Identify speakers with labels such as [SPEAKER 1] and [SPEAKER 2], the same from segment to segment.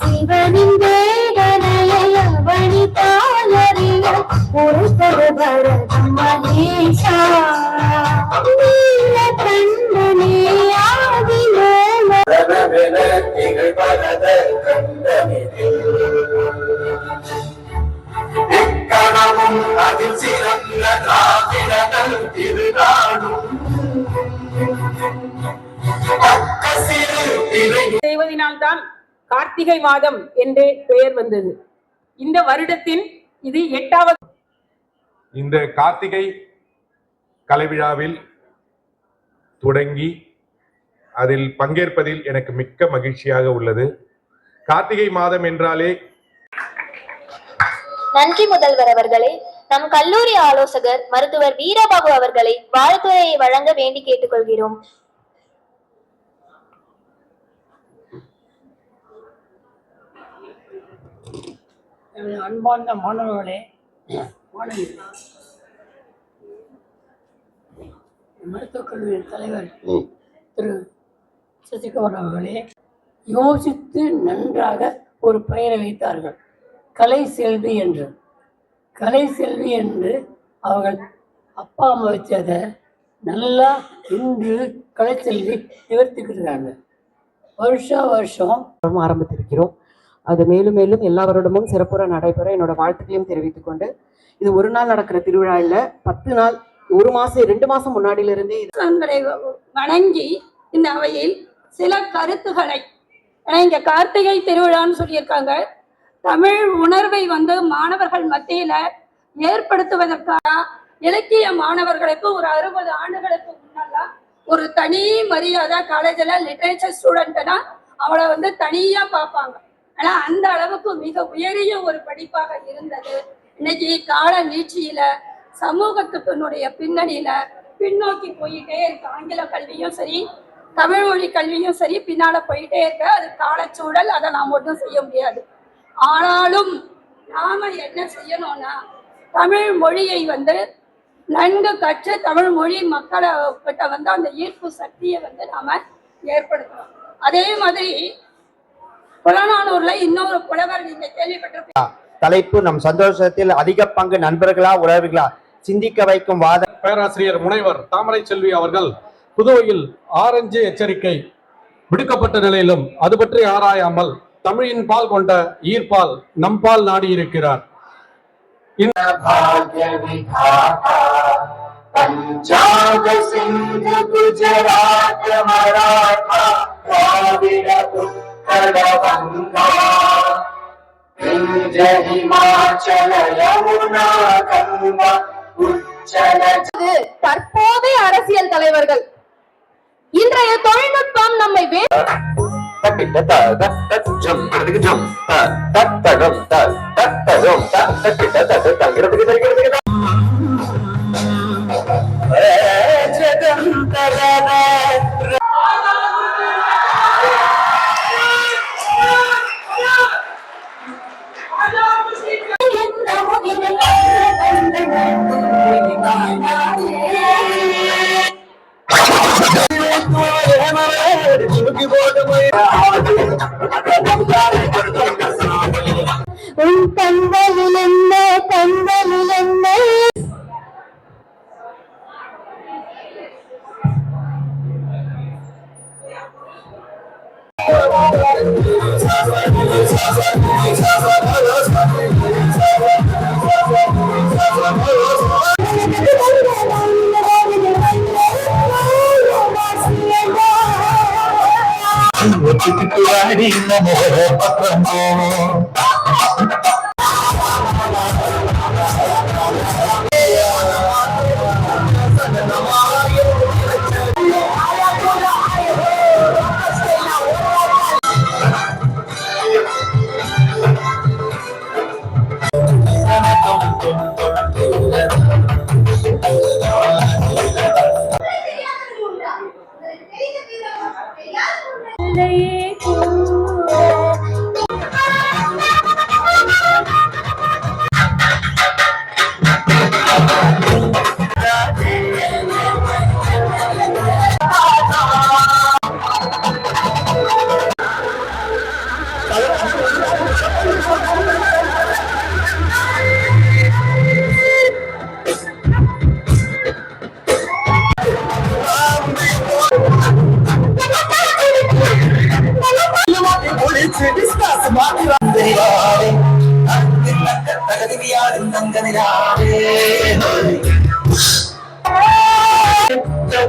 [SPEAKER 1] சிவனின் வேதனையை அவனித்தாலறிய பொறுத்தது பரதம் மகேஷா கண்ணனே ஆதி
[SPEAKER 2] அதில் சிறந்த திராவிடர்கள் திருநாடும்
[SPEAKER 3] செய்வதனால்தான் கார்த்திகை மாதம் என்று பெயர் வந்தது. இந்த வருடத்தின் இது 8வது.
[SPEAKER 4] இந்த கார்த்திகை கலைவிழாவில் தொடங்கி அதில் பங்கேற்பதில் எனக்கு மிக்க மகிழ்ச்சியாக உள்ளது. கார்த்திகை மாதம் என்றாலே
[SPEAKER 5] நன்றி முதல்வர் அவர்களே. நம் கல்லூரி ஆலோசகர் மருத்துவர் வீரபாபு அவர்களை வாழ்த்துரையை வழங்க வேண்டி கேட்டுக்கொள்கிறோம்.
[SPEAKER 6] அன்பார்ந்த மாணவர்களே, மருத்துவக் கல்லூரி தலைவர் திரு சசிகுமார் அவர்களே யோசித்து நன்றாக ஒரு பெயரை வைத்தார்கள், கலை செல்வி என்று. கலை செல்வி என்று அவர்கள் அப்பா அம்மா வச்சதை நல்லா இன்று கலை செல்வி நிவர்த்திக்கிறாங்க. வருஷம்
[SPEAKER 7] ஆரம்பித்திருக்கிறோம். அது மேலும் மேலும் எல்லா வருடமும் சிறப்புற நடைபெற என்னோட வாழ்த்துக்களையும் தெரிவித்துக் கொண்டு, இது ஒரு நாள் நடக்கிற திருவிழா இல்லை, 10 நாள், 1 மாசம் 2 மாசம் முன்னாடியிலிருந்தே
[SPEAKER 8] வணங்கி இந்த அவையில் சில கருத்துக்களை, ஏன்னா இங்க கார்த்திகை திருவிழான்னு சொல்லியிருக்காங்க, தமிழ் உணர்வை மாணவர்கள் மத்தியில ஏற்படுத்துவதற்காக இலக்கிய மாணவர்களுக்கு ஒரு 60 ஆண்டுகளுக்கு முன்னெல்லாம் ஒரு தனி மரியாதை காலேஜில் லிட்ரேச்சர் ஸ்டூடெண்ட்னா அவளை தனியா பார்ப்பாங்க. ஆனா அந்த அளவுக்கு மிக உயரிய ஒரு படிப்பாக இருந்தது. இன்னைக்கு கால நீட்சியில சமூகத்துக்குனுடைய பின்னணியில பின்னோக்கி போயிட்டே இருக்கு. ஆங்கில கல்வியும் சரி, தமிழ் மொழி கல்வியும் சரி பின்னால போயிட்டே இருக்கு. அது காலச்சூழல், அதை நாம் ஒன்றும் செய்ய முடியாது. ஆனாலும் நாம என்ன செய்யணும்னா, தமிழ் மொழியை நன்கு கற்று தமிழ் மொழி மக்களை கிட்ட அந்த ஈர்ப்பு சக்தியை நாம ஏற்படுத்தணும். அதே மாதிரி புறநானூர்ல இன்னொரு புலவர் நீங்க கேள்விப்பட்டிருப்பீங்க.
[SPEAKER 9] தலைப்பு நம் சந்தோஷத்தில் அதிக பங்கு நண்பர்களா உறவுகளா சிந்திக்க வைக்கும் வாத.
[SPEAKER 10] பேராசிரியர் முனைவர் தாமரை செல்வி அவர்கள் புதுவையில் ஆரஞ்சு எச்சரிக்கை விடுக்கப்பட்ட நிலையிலும் அது பற்றி ஆராயாமல் தமிழின் பால் கொண்ட ஈர்ப்பால் நம்பால் நாடி இருக்கிறார்.
[SPEAKER 2] பஞ்சாப சிந்து குஜராத் மராட்டா திராவிட உத்தர வங்கா விந்திய ஹிமாச்சல யமுனா கங்கா உச்சல.
[SPEAKER 5] தற்போதைய அரசியல் தலைவர்கள் இன்றைய தொழில்நுட்பம் நம்மை
[SPEAKER 1] தங்களில் என்ன தங்களில் என்ன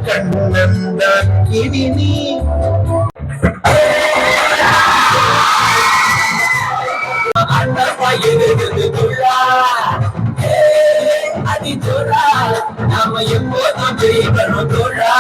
[SPEAKER 2] கண்ணந்தான் கிடினி அடி தோழா நாம எப்போதும் ஜெயிக்கணும் தோழா